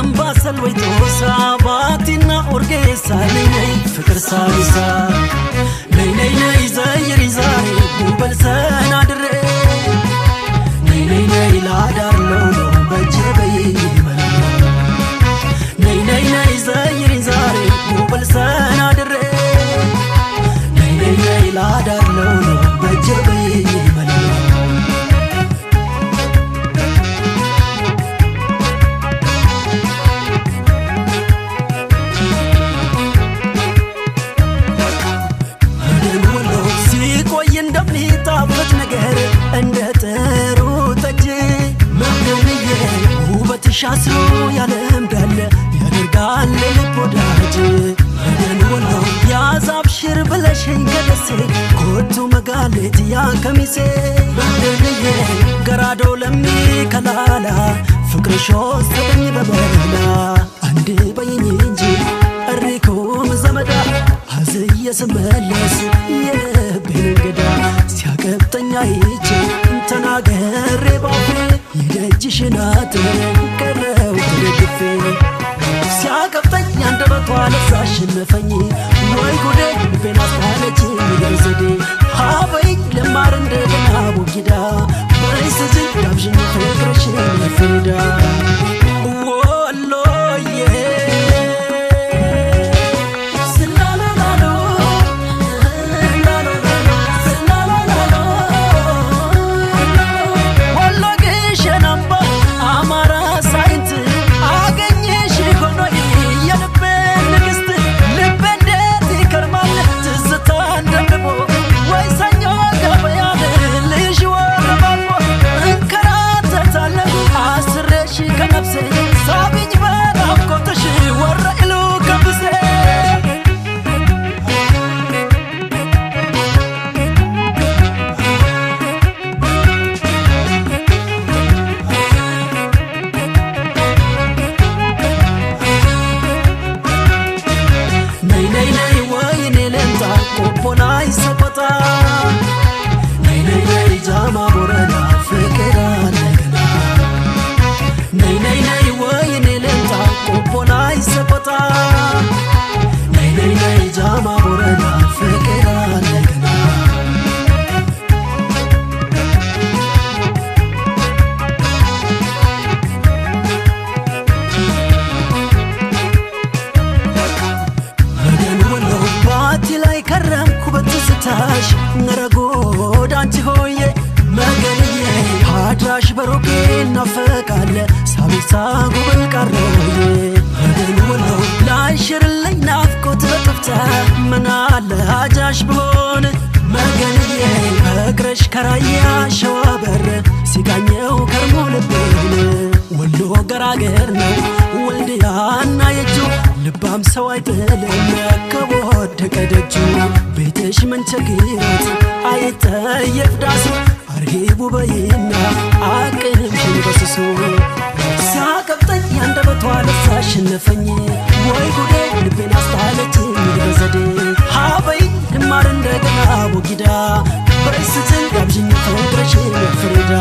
አምባሰል ወይቶሳ ባቲና ኦርጌሳ ነይ ፍቅር ሳይሳ ነይ ነይ ነይ ዘይሪ ዛሬ ጉበልሰና ድሬ ነይ ነይ ነይ ላዳር ነው በጀበይ ነይ ነይ ነይ ዘይሪ ዛሬ ጉበልሰና ድሬ ነይ ነይ ነይ ላዳር ነው በጀበይ ሻስሮ ያለም ዳለ ያደርጋል ልቦዳጅ አደን ወሎ ያዛብሽር ብለሽኝ ከደሴ ኮቱ መጋሌት ያ ከሚሴ በደልዬ ገራዶ ለሚ ከላላ ፍቅርሽ ወሰደኝ በበላ አንዴ በይኝ እንጂ እሪኩም ዘመዳ አዝዬ ስመለስ የልቤን እንግዳ ሲያቀብጠኛ ይቼ ተናገሬ ባፌ የደጅሽን አጥር ቀረው ተደግፌ ሲያቀብጠኝ አንደበቷ ለሳሽነፈኝ ወይ ጉዴ ልቤን አስታለችኝ ዘዴ ሀበይኝ ለማር እንደገና ቦጊዳ በይ ስጅን ጋብዥኝ ፍቅርሽን ፍዳ ነረጎድ አንቺ ሆዬ መገንዬ አድራሽ በሮቄ ናፈቃለ ሳቢሳ ጉብል ቀረውዬ አደን ወሎ ላይሽርልኝ ናፍቆት በጥፍታ ምናለ አጃሽ ብሆን መገንዬ እግረሽ ከራያ ሸዋ በር ሲቃኘው ከርሞ ልቤን ወሎ ገራገር ነው ወልድያና የጁ ልባም ሰው አይጥልም ከወደቀ ደጁ ቤትሽ ምን ቸግሮት አይጠየፍ ዳሱ አርሂቡ በይና አቅምሽን በስሱ ሲያቀብጠኝ አንደበቷ ለሳሽነፈኝ ወይ ጉዴ ልቤን አስታለችኝ በዘዴ ሀበይ ልማር እንደገና ቦጊዳ በይ ስትል ጋብዥኝ ፍቅርሽን ፍሬዳ